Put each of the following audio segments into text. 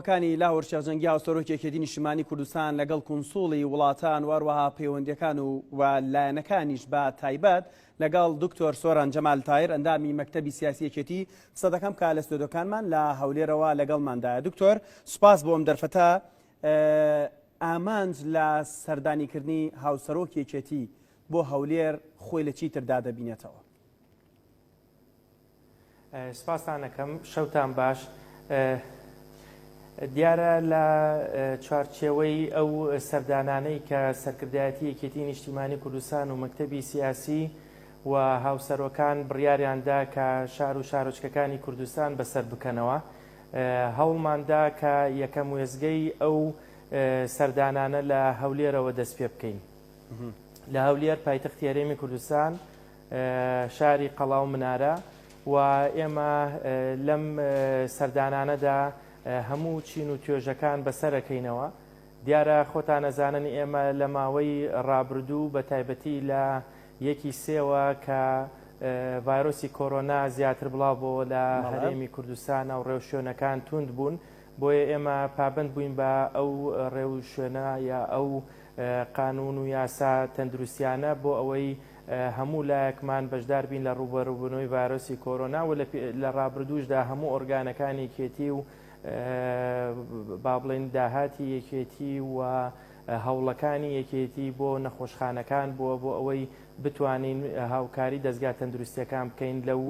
کۆبوونەوەکانی لاهور شێخجەنگی هاوسەرۆکێکی نیشتیمانی کوردستان لەگەڵ کونسوڵی وڵاتان وەروەها پەیوەندیەکان و لایەنەکانیش بە تایبەت لەگەڵ دکتۆر سۆران جەمال تایر ئەندامی مەکتەبی سیاسی یەکێتی قسە دەکەم کە لە ستۆدیۆکانمان لە هەولێرەوە لەگەڵماندایە. دکتۆر سوپاس بۆ ئەم دەرفەتە. ئامانج لە سەردانیکردنی هاوسەرۆک یەکێتی بۆ هەولێر خۆی لە چی تردا دەبینێتەوە؟ سپاسان دەکەم، شەوتان باش. دیارە لە چوارچێوەی ئەو سەردانانەی کە سەرکردایەتی یەکێتی نیشتیمانی کوردستان و مەکتەبی سیاسی و هاوسەرۆکان بڕیاریاندا کە شار و شارۆچکەکانی کوردستان بەسەر بکەنەوە، هەوڵماندا کە یەکەم وێزگەی ئەو سەردانانە لە هەولێرەوە دەست پێ بکەین. لە هەولێر پایتەختی هەرێمی کوردستان، شاری قەڵاو منارە، و ئێمە لەم سەردانانەدا هەموو چین و توێژەکان بەسەرەکەینەوە. دیارە خۆتان نەزانن ئێمە لە ماوەی ڕابردوو بە تایبەتی لە یەکی سێوە کە ڤایرۆسی کۆرۆنا زیاتر بڵاوبەوە لە هەرێمی کوردستان و ڕێوشوێنەکان توند بوون، بۆیە ئێمە پابند بووین بە ئەو ڕێوشوێنە یا ئەو قانون و یاسا تەندروستیانە بۆ ئەوەی هەموو لایەکمان بەشدار بین لە ڕوبەڕووبوونەوەی ڤایرۆسی کۆرۆنا و لە ڕابردووشدا هەموو ئۆرگانەکانی یەکێتی و با بڵێن داهاتی یەکێتی و هەوڵەکانی یەکێتی بۆ نەخۆشخانەکان بۆ ئەوەی بتوانین هاوکاری دەستگا تەندروستیەکان بکەین لەو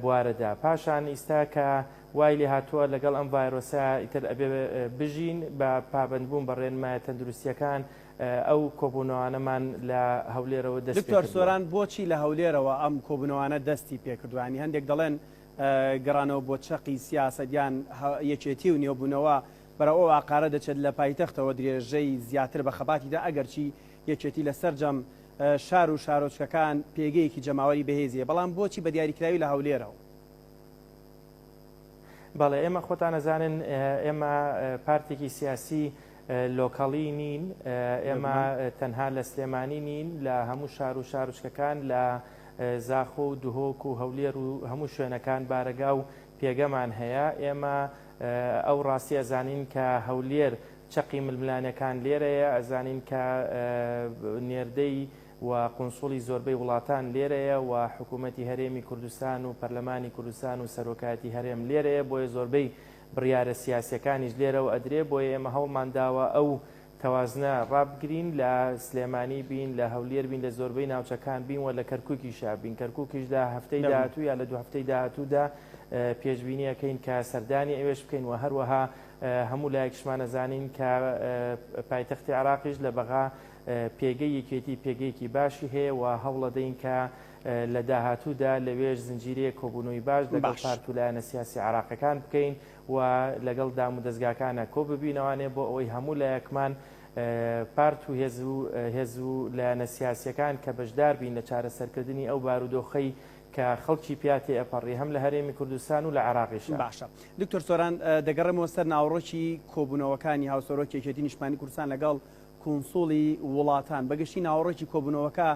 بوارەدا. پاشان ئیستا کە وای لێ هاتووە لەگەڵ ئەم ڤایرۆسە ئیتر ئەبێ بژین بە پابندبوون بە ڕێنمایە تەندروستیەکان ئەو کۆبوونەوانەمان لە هەولێرەوە دەست پێ کردووە. دکتۆر سۆران، بۆچی لە هەولێرەوە ئەم کۆبوونەوانە دەستی پێکردوانی؟ هەندێک دەڵێن گەڕانەوە بۆ چەقی سیاسەتیان یەکێتی و نێوبوونەوە بەرە ئەو ئاقارە دەچێت لە پایتەختەوە درێژەی زیاتر بە خەباتیدا ئەگەرچی یەکێتی لەسەر جەم شار و شارۆچکەکان پێگەیەکی جەماوەری بەهێزیە، بەڵام بۆچی بە دیاریکراوی لە هەولێرەوە؟ بەڵێ، ئێمە خۆتان نەزانن ئێمە پارتێکی سیاسی لۆکەڵی نین، ئێمە تەنها لە سلێمانی نین، لە هەموو شار و شارۆچکەکان لە زاخۆ و دوهۆک و هەولێر و هەموو شوێنەکان بارەگا و پێگەمان هەیە. ئێمە ئەو ڕاستی ئەزانین کە هەولێر چەقی ململانەکان لێرەیە، ئەزانین کە نێردەی و قونسوڵی زۆربەی وڵاتان لێرەیە و حکوومەتی هەرێمی کوردستان و پەرلەمانی کوردستان و سەرۆکایەتی هەرێم لێرەیە، بۆیە زۆربەی بڕیارە سیاسیەکانیش لێرەوە ئەدرێ. بۆیە ئێمە هەوڵمان داوە ئەو تەوازنە ڕابگرین، لە سلێمانی بین، لە هەولێر بین، لە زۆربەی ناوچەکان بین و لە کەرکووکیشا بین. کەرکووکیشدا هەفتەی داهاتوو یا لە دوو هەفتەی داهاتوودا پێشبینیەکەین کە سەردانی ئەوێش بکەین و هەروەها هەموو لایەکشمان ئەزانین کە پایتەختی عێراقیش لە بەغا پێگەی یەکێتی پێگەیەکی باشی هەیە و هەوڵە دەین کە لە داهاتوودا لەوێش زنجیرەیە کۆبوونەوەی باش لەگەڵ پارت و لایەنە سیاسی عێراقیەکان بکەین و لەگەڵ دام و دەستگاکانە کۆ ببینەوانێ بۆ ئەوەی هەموو لایەکمان پارت و هێز و لایەنە سیاسیەکان کە بەشدار بین لە چارەسەرکردنی ئەو بارودۆخەی کە خەڵکی پیاتی ئەپەڕی هەم لە هەرێمی کوردستان و لە عێراقیش. باشە دکتۆر سۆران، دەگەڕێمەوە سەر ناوڕۆکی کۆبوونەوەکانی هاوسەرۆک یەکێتی نیشتیمانی کوردستان لەگەڵ کونسوڵی وڵاتان. بەگشتی ناوڕۆکی کۆبوونەوەکە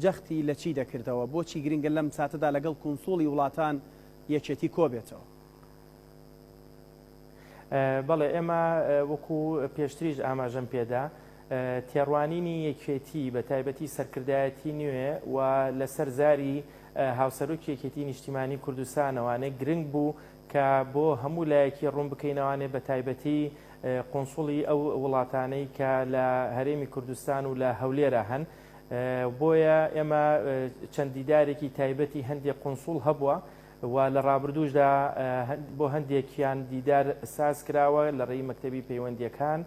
جەختی لە چی دەکردەوە؟ بۆچی گرنگە لەم ساتەدا لەگەڵ کونسوڵی وڵاتان یەکێتی کۆبێتەوە؟ بەڵێ، ئێمە وەکو پێشتریش ئاماژەم پێدا، تێڕوانینی یەکێتی بە تایبەتی سەرکردایەتی نوێ و لەسەر زاری هاوسەرۆکی یەکێتی نیشتیمانی کوردستانەوانێ گرنگ بوو کە بۆ هەموو لایەکی ڕوون بکەینەوانێ بە تایبەتی قونسوڵی ئەو وڵاتانەی کە لە هەرێمی کوردستان و لە هەولێرە هەن. بۆیە ئێمە چەند دیدارێکی تایبەتی هەندێک قونسوڵ هەبووە و لە ڕابردووشدا بۆ هەندێکیان دیدار ساز کراوە لە ڕێی مەکتەبی پەیوەندیەکان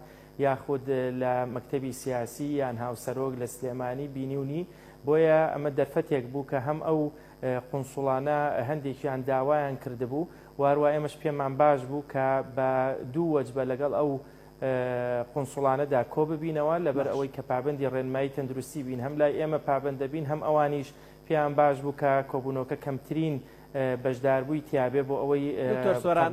یاخود لە مەکتەبی سیاسی یان هاوسەرۆک لە سلێمانی بینیونی. بۆیە ئەمە دەرفەتێک بوو کە هەم ئەو قونسوڵانە هەندێکیان داوایان کردبوو، واروای ئێمەش پێمان باش بوو کە بە دوو وەجبە لەگەڵ ئەو قونسوڵانەدا کۆ ببینەوە لەبەر ئەوەی کە پابندی ڕێنمایی تەندروستی بین، هەم لای ئێمە پابند دەبین، هەم ئەوانیش پێیان باش بوو کە کۆبوونەوەکە کەمترین بەشداربووی تیابێ بۆ ئەوەی دکتۆر سۆران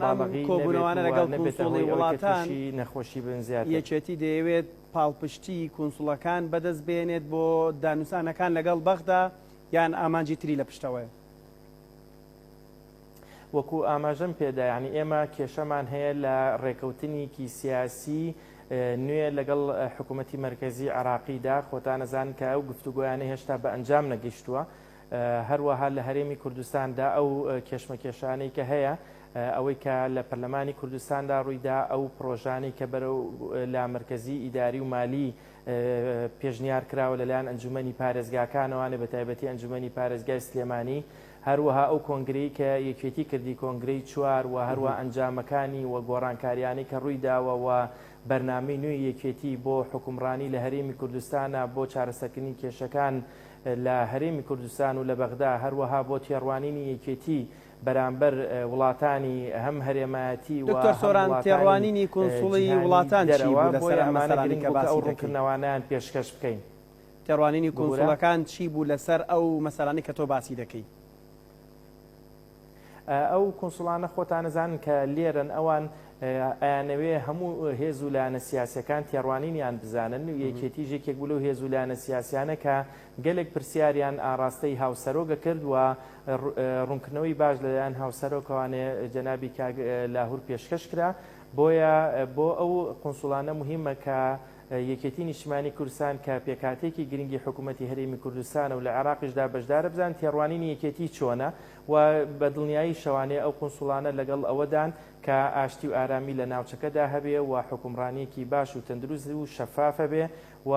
کۆبوونەوانە لەگەڵ کونسوڵی وڵاتان نەخۆشی بنزیات یەکێتی دەیەوێت پاڵپشتی کونسوڵەکان بەدەست بێنێت بۆ دانووسانەکان لەگەڵ بەغدا یان ئامانجی تری لە پشتەوەی؟ وەکو ئاماژەم پێدا یعنی ئێمە کێشەمان هەیە لە ڕێکەوتنیکی سیاسی نوێ لەگەڵ حکوومەتی مرکزی عراقیدا خۆتان نەزانن کە ئەو گفتوگویانە هێشتا بە ئەنجام نەگەیشتووە هەروەها لە هەرێمی کوردستاندا ئەو کێشمەکێشانەی کە هەیە ئەوەی کە لە پەرلەمانی کوردستاندا ڕوویدا ئەو پرۆژانەی کە بەرەو لا مرکزی ئیداری و مالی پێشنیار کراوە لەلایەن ئەنجومەنی پارێزگاکانەوانە بە تایبەتی ئەنجومەنی پارێزگای سلێمانی هەروەها ئەو کۆنگرەی کە یەکێتی کردی کۆنگرەی چوار و هەروە ئەنجامەکانی و گۆڕانکاریانی کە ڕوویداوە و بەرنامەی نوێی یەکێتی بۆ حکومڕانی لە هەرێمی کوردستانە بۆ چارەسەرکردنی کێشەکان لە هەرێمی کوردستان و لە بەغدا هەروەها بۆ تێڕوانینی یەکێتی بەرامبەر وڵاتانی هەم هەرێمایەتی و دکتۆر سۆران تێڕوانینی کۆنسوڵی وڵاتان چی بوو لەسەر ئەمانەگرنگ کە ئەو ڕوونکردنەوانیان پێشکەش بکەین تێڕوانینی کۆنسوڵەکان چی بوو لەسەر ئەو مەسەلانی کە تۆ باسی دەکەی ئەو کۆنسوڵانە خۆتان نەزانن کە لێرن ئەوان ئەیانەوێ هەموو هێز و لایەنە سیاسەکان تێڕوانینیان بزانن و یەکێتی ژێکێک بوو لەو هێز و لایەنە سیاسیانە کە گەلێک پرسیاریان ئاراستەی هاوسەرۆگە کرد و ڕوونکردنەوەی باش لەلایەن هاوسەرۆکەوانێ جەنابی لاهور پێشکەش کرا بۆیە بۆ ئەو قۆنسوڵانە مهمە کە یەکێتی نیشتیمانی کوردستان کە پێکاتێکی گرنگی حکوومەتی هەرێمی کوردستانە و لە عێراقیشدا بەشدارە بزان تێڕوانینی یەکێتی چۆنە و بە دڵنیایی شەوانەیە ئەو قۆنسوڵانە لەگەڵ ئەوەدان کە ئاشتی و ئارامی لە ناوچەکەدا هەبێ و حکومڕانیەکی باش و تەندروست و شەفافە بێ و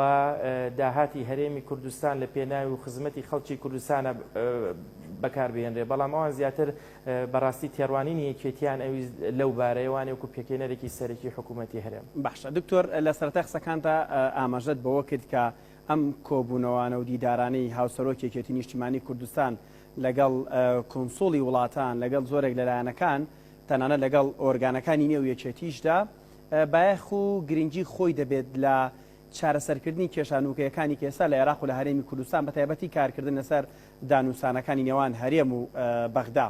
داهاتی هەرێمی کوردستان لە پێناوی و خزمەتی خەڵکی کوردستانە بەکاربهێنرێ بەڵام ئەوان زیاتر بەڕاستی تێڕوانینی یەکێتیان ئەوی لەو بارەیەوانێ وەکو پێکێنەرێکی سەرەکی حکوومەتی هەرێم باشە دکتۆر لە سەرەتا قسەکانتە ئاماژەت بەوە کرد کە ئەم کۆبوونەوانە و دیدارانەی هاوسەرۆکی یەکێتی نیشتیمانی کوردستان لەگەڵ کۆنسوڵی وڵاتان لەگەڵ زۆرێک لەلایەنەکان تەنانەت لەگەڵ ئۆرگانەکانی نێو یەکێتیشدا بایەخ و گرنگی خۆی دەبێت لە چارەسەرکردنی کێشانوکەیەکانی کە ئێستا لە عێراق و لە هەرێمی کوردستان بە تایبەتی کارکردن لەسەر دانووسانەکانی نێوان هەرێم و بەغدا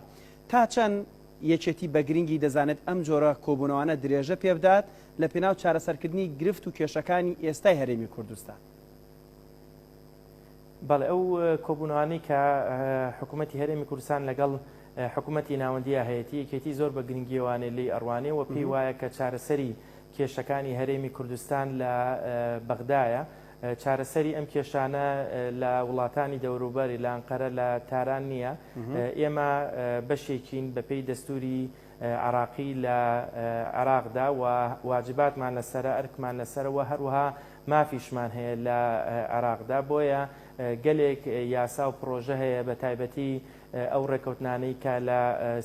تا چەند یەکێتی بە گرنگی دەزانێت ئەم جۆرە کۆبوونەوانە درێژە پێ بدات لە پێناو چارەسەرکردنی گرفت و کێشەکانی ئێستای هەرێمی کوردستان بەڵێ ئەو کۆبوونەوانەی کە حکوومەتی هەرێمی کوردستان لەگەڵ حکوومەتی ناوەندی هەیەتی یەکێتی زۆر بە گرنگیەوانێ لی ئەڕوانێ و پێی وایە کە چارەسەری کێشەکانی هەرێمی کوردستان لە بەغدایە چارەسەری ئەم کێشانە لە وڵاتانی دەوروبەری لە ئەنقەرە لە تاران نییە ئێمە بەشێکین بەپێی دەستوری عراقی لە عراقدا و واجباتمان لەسرە ئەرکمان لەسەرەوە هەروەها مافیشمان هەیە لە عراقدا بۆیە گەلێک یاسا و پرۆژە هەیە بە تایبەتی ئەو ڕێکەوتنانەی کە لە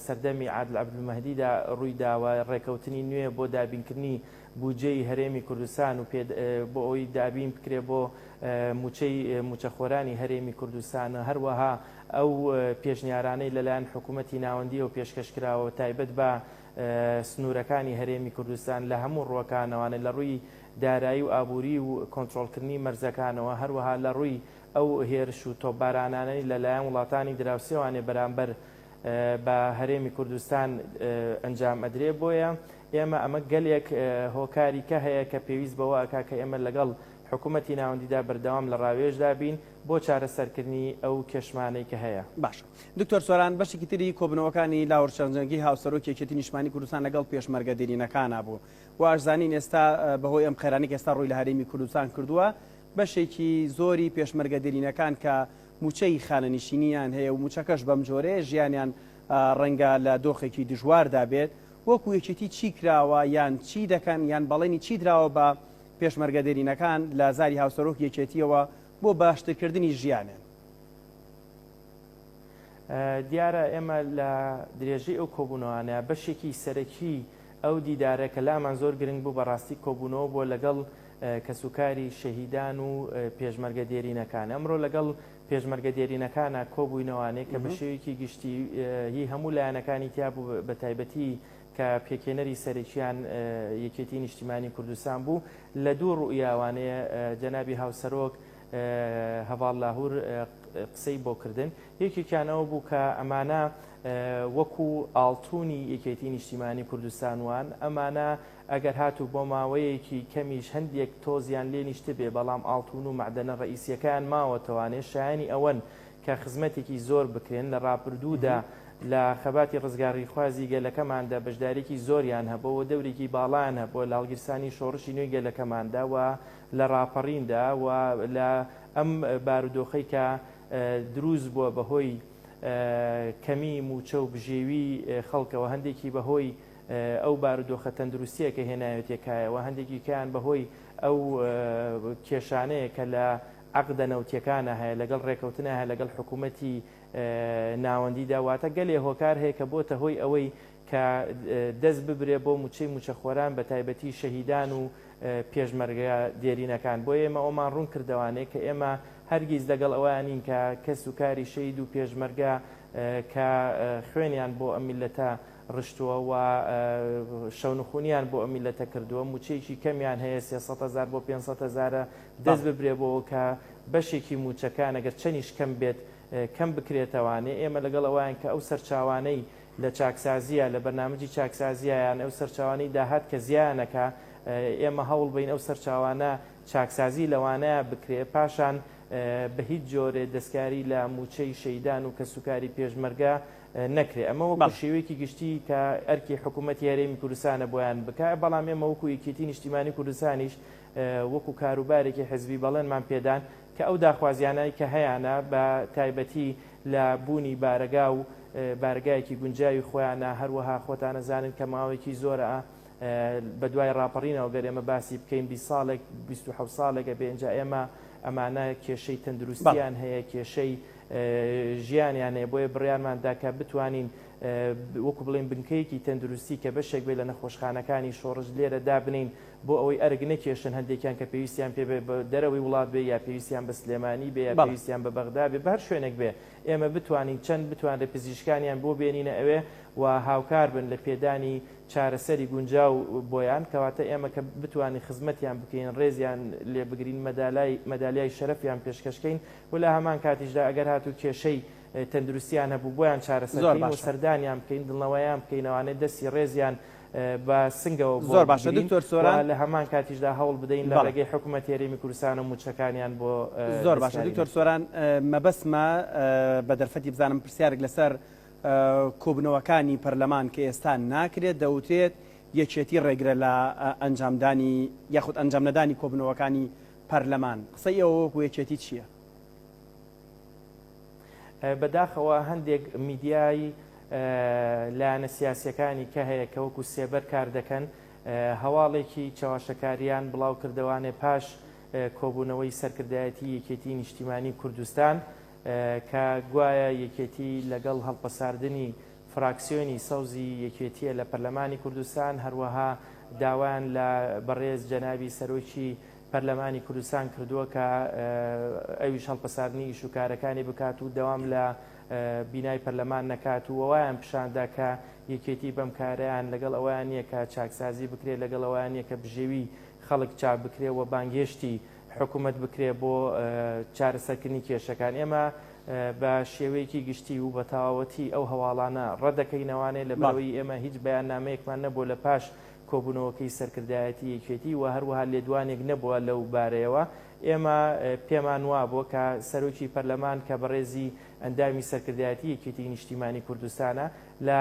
سەردەمی عادل عەبدولمەهدیدا ڕوویداوە ڕێکەوتنی نوێ بۆ دابینکردنی بودجەی هەرێمی کوردستان و بۆ ئەوی دابین بکرێ بۆ موچەخۆرانی هەرێمی کوردستان هەروەها ئەو پێشنیارانەی لەلایەن حکوومەتی ناوەندی و پێشکەشکراوە تایبەت بە سنوورەکانی هەرێمی کوردستان لە هەموو ڕۆکانەوانە لە ڕووی دارایی و ئابووری و کۆنتڕۆڵکردنی مەرزەکانەوە هەروەها لە ڕووی ئەو هێرش و تۆپبارانانەی لەلایەن وڵاتانی دراوسێوانێ بەرامبەر بە هەرێمی کوردستان ئەنجام ئەدرێ بۆیە ئێمە ئەمە گەلێک هۆکاریکە هەیە کە پێویست بەوە ئەکا کە ئێمە لەگەڵ حکوومەتی ناوەندیدا بەردەوام لە ڕاوێژدا بین بۆ چارەسەرکردنی ئەو کێشمانەی کە هەیە باش دکتۆر سۆران بەشێکی تری کۆبنەوەکانی لاوەڕشەنجەنگی هاوسەرۆکی یەکێتی نیشتیمانی کوردستان لەگەڵ پێشمەرگە دێرینەکانە بوو واشزانین ئێستا بەهۆی ئەم خێرانی کە ئێستا ڕووی لە هەرێمی کوردستان کردووە بەشێکی زۆری پێشمەرگە دێرینەکان کە موچەی خانەنشینیان هەیە و موچەکەش بەم جۆرەیە ژیانیان ڕەنگە لە دۆخێکی دژواردا بێت وەکو یەکێتی چی کراوە یان چی دەکەن یان بەڵێنی چی دراوە بە پێشمەرگە دێرینەکان لە زاری هاوسەرۆک یەکێتیەوە بۆ باشترکردنی ژیانێن دیارە ئێمە لە درێژەی ئەو کۆبوونەوانە بەشێکی سەرەکی ئەو دیدارە کە لامان زۆر گرنگ بوو بەڕاستی کۆبوونەوە بۆ لەگەڵ کەسوکاری شەهیدان و پێشمەرگە دێرینەکان ئەمڕۆ لەگەڵ پێشمەرگە دێرینەکانە کۆبووینەوانەیە کە بە شێوەیەکی گشتی هی هەموو لایەنەکانی تیا بوو بە تایبەتی کە پێکێنەری سەرەکیان یەکێتی نیشتیمانی کوردستان بوو لە دوو ڕوئیاوانەیە جەنابی هاوسەرۆک هەڤاڵ لاهور قسەی بۆ کردن یەکێکیانەوە بوو کە ئەمانە وەکو ئاڵتوونی یەکێتی نیشتیمانی کوردستانوان ئەمانە ئەگەر هاتوو بۆ ماوەیەکی کەمیش هەندێک تۆزیان لێ نیشتە بێ بەڵام ئاڵتوون و معدەنە ڕئیسیەکان ماوەتەوانێ شایانی ئەوەن کە خزمەتێکی زۆر بکرێن لە ڕابردوودا لە خەباتی ڕزگاری خوازی گەلەکەماندا بەشدارێکی زۆریان هەبەوە دەورێکی باڵان هەبووە لە هەڵگیرسانی شۆڕشی نوێی گەلەکەماندا و لە ڕاپەڕیندا و لە ئەم بارودۆخەی کە دروست بووە بەهۆی کەمی موچە و بژێوی خەڵکەوە هەندێکی بەهۆی ئەو بارودۆخە تەندروستیە کە هێناوێتێکایەوە هەندێکی کیان بەهۆی ئەو کێشانەیە کە لە عقدە نەوتیەکانە هەیە لەگەڵ ڕێکەوتنە هەیە لەگەڵ حکوومەتی ناوەندیدا واتە گەلێ هۆکار هەیە کە بۆتە هۆی ئەوەی کە دەست ببرێ بۆ موچەی موچەخۆران بە تایبەتی شەهیدان و پێشمەرگە دێرینەکان بۆ ئێمە ئەومان ڕوون کردوانەیە کە ئێمە هەرگیز لەگەڵ ئەوانین کە کەس و کاری شەید و پێشمەرگە کە خوێنیان بۆ ئەم میلەتە ڕشتووە و شەونخونیان بۆ ئەم میلەتە کردووە موچەیەکی کەمیان هەیە 300,000 بۆ 500,000 دەست ببرێ بۆ کە بەشێکی موچەکان ئەگەر چەنیش کەم بێت کەم بکرێتەوانێ ئێمە لەگەڵ ئەوان کە ئەو سەرچاوانەی لە چاکسازیە لە بەرنامجی چاکسازیایان ئەو سەرچاوانی داهات کە زیانەکە ئێمە هەوڵ بین ئەو سەرچاوانە چاکسازی لەوانەیە بکرێ پاشان بە هیچ جۆرێ دەستکاری لە موچەی شەیدان و کە سوکاری پێشمەرگە نەکرێ ئەمە وەکو شێوەیەکی گشتی کە ئەرکی حکوومەتی هەرێمی کوردستانە بۆیان بکە بەڵام ئێمە وەکو یەکێتی نیشتیمانی کوردستانیش وەکو کاروبارێکی حزبی بەڵێنمان پێدان کە ئەو داخوازیانایی کە هەیەە بە تایبەتی لە بوونی بارگا و بارگایەکی گونجاوی خۆیانە هەروەها خۆتان نەزانن کە ماوەیەکی زۆرە بە دوای ڕاپەڕینەوە گەر ئێمە باسی بکەین 20 ساڵێک 27 ساڵێکە بێنجا ئێمە ئەمانە کێشەی تەندروستیان هەیە کێشەی ژیانیان هەیە بۆیە بڕیانماندا کە بتوانین وەکو بڵێن بنکەیەکی تەندروستی کە بەشێک بێ لە نەخۆشخانەکانی شۆڕژ لێرە دابنین بۆ ئەوەی ئەرگ نەکێشن هەندێکیان کە پێویستیان پێ بە دەرەوەی وڵات بێ یا پێویستیان بە سلێمانی بێ یا پێویستیان بە بەغدا بێ بەر شوێنێک بێ ئێمە بتوانین چەند بتوانێت پزیشکانیان بۆ بێنینە ئەوێ و هاوکار بن لە پێدانی چارەسەری گونجاو بۆیان کەواتە ئێمە کە بتوانین خزمەتیان بکەین ڕێزیان لێ بگرین مەدالیای شەرەفیان پێشکەشکەین و لە هەمان کاتیشدا ئەگەر هاتوو کێشەی تەندروستیان هەبوو بۆیان چارەسەرکەین و سەردانیان بکەین دڵنەوەیان بکەینەوانێت دەستی ڕێزیان بە سنگەوە زۆر باشە دکتۆر سۆران لە هەمان کاتیشدا هەوڵ بدەین لە ڕێگەی حکوومەتی هەرێمی کوردستان و موچەکانیان بۆ زۆر باشە دکتۆر سۆران مەبەسمە بە دەرفەتی بزانم پرسیارێک لەسەر کۆبنەوەکانی پەرلەمان کە ئێستا ناکرێت دەوترێت یەکێتی ڕێگرە لە ئەنجامدانی یاخود ئەنجام نەدانی کۆبنەوەکانی پەرلەمان قسەی ئەوە وەکو یەکێتی چییە؟ بەداخەوە هەندێک میدیای لایەنە سیاسیەکانی کە هەیە کە وەکو سێبەر کار دەکەن هەواڵێکی چاواشەکاریان بڵاو کردوانێ پاش کۆبوونەوەی سەرکردایەتی یەکێتی نیشتیمانی کوردستان کە گوایە یەکێتی لەگەڵ هەڵپەساردنی فراکسیۆنی سەوزی یەکێتیە لە پەرلەمانی کوردستان هەروەها داوایان لە بەڕێز جەنابی سەرۆکی پەرلەمانی کوردستان کردووە کە ئەویش هەڵپەساردنی ئیشوکارەکانی بکات و دەوام لە بینای پەرلەمان نەکات و ئەویان پیشاندا کە یەکێتی بەم کارەیان لەگەڵ ئەویان نییە کە چاکسازی بکرێت لەگەڵ ئەویان نیە کە بژێوی خەڵک چاک بکرێ و بانگێشتی حکوومەت بکرێ بۆ چارەسەرکردنی کێشەکان ئێمە بە شێوەیەکی گشتی و بە تەواوەتی ئەو هەواڵانە ڕەدەکەینەوانێت لە بەرەوەی ئێمە هیچ بەیاننامەیەکمان نەبوو لە پاش کۆبوونەوەکەی سەرکردایەتی یەکێتی و هەروەها لێدوانێک نەبووە لەو بارەیەوە ئێمە پێمان وا بووە کە سەرۆکی پەرلەمان کە بەڕێزی ئەندامی سەرکردایەتی یەکێتی نیشتیمانی کوردستانە لە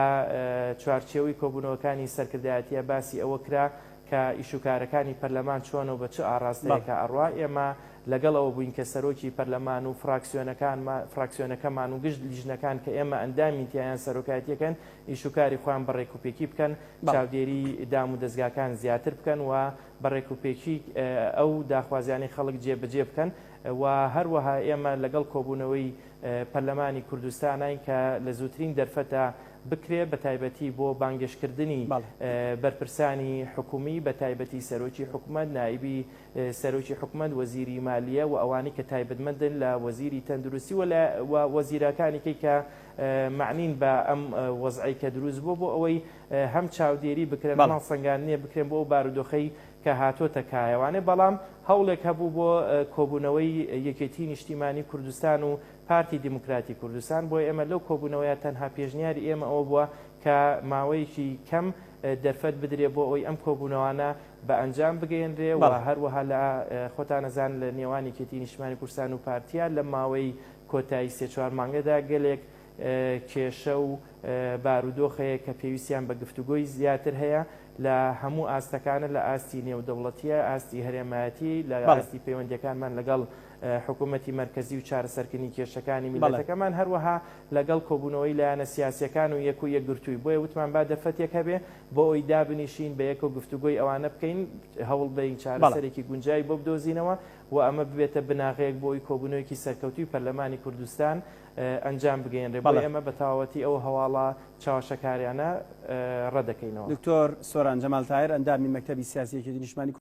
چوارچێوەی کۆبوونەوەکانی سەرکردایەتیە باسی ئەوە کرا کە ئیشوکارەکانی پەرلەمان چۆنە و بە چ ئاڕاستەیەکە ئەڕوا ئێمە لەگەڵەوە بووین کە سەرۆکی پەرلەمان و فراکسیۆنەکەمان و گشت لیژنەکان کە ئێمە ئەندامی تیایان سەرۆکاتیەکەن ئیشوکاری خۆیان بەڕێکوپێکی بکەن چاودێری دام و دەستگاکان زیاتر بکەن و بەڕێکوپێکی ئەو داخوازیانی خەڵک جێبەجێ بکەن و هەروەها ئێمە لەگەڵ کۆبوونەوەی پەرلەمانی کوردستانین کە لە زووترین دەرفەتە بکرێ بە تایبەتی بۆ بانگشتکردنی بەرپرسانی حکومی بە تایبەتی سەرۆکی حکومت نایبی سەرۆکی حکومت وەزیری مالیە و ئەوانی کە تایبەتمەندن لە وەزیری تەندروستی و وەزیرەکانێکی کە معنین بە ئەم وەزعی کە دروست بوو بۆ ئەوەی هەم چاودێری بکرێن ماڵ سەنگاندنیە بکرێن بۆ بارودۆخەی کە هاتۆتە کایەوانێ بەڵام هەوڵێک هەبوو بۆ کۆبوونەوەی یەکێتی نیشتیمانی کوردستان و پارتی دیموکراتی کوردستان بۆ ئێمە لەو کۆبوونەوەیە تەنها پێشنیاری ئێمە ئەوە بووە کە ماوەیەکی کەم دەرفەت بدرێ بۆ ئەوی ئەم کۆبوونەوانە بە ئەنجام بگەێنرێ و هەروەها لە خۆتان نەزان لە نێوانی یەکێتی نیشتیمانی کوردستان و پارتیا لە ماوەی کۆتایی 3-4 مانگەدا گەلێک کێشە و بارودۆخەیە کە پێویستیان بە گفتوگۆی زیاتر هەیە لە هەموو ئاستەکانە لە ئاستی نێودەوڵەتیە، ئاستی هەرێمایەتی، لە ئاستی پەیوەندیەکانمان لەگەڵ حکوومەتی مرکزی و چارەسەرکردنی کێشەکانی میلەتەکەمان، هەروەها لەگەڵ کۆبوونەوەی لایەنە سیاسیەکان و یەک و یەکگرتووی. بۆیە وتمان با دەرفەتێک هەبێ بۆ ئەوی دابنیشین بە یەک و گفتوگۆی ئەوانە بکەین، هەوڵ بدەین چارەسەرێکی گونجایی بۆ بدۆزینەوە و ئەمە ببێتە بناغەیەک بۆی کۆبوونەوەیەکی سەرکەوتوی پەرلەمانی کوردستان ئەنجام بگەێنرێ. بۆی ئەمە بە تەواوەتی ئەو هەواڵە چاوەشەکاریانە ڕەدەکەینەوە. دکتۆر سۆران جەمال تایر ئەندامی مەکتەبی سیاسی یەکێتی نیشتیمانی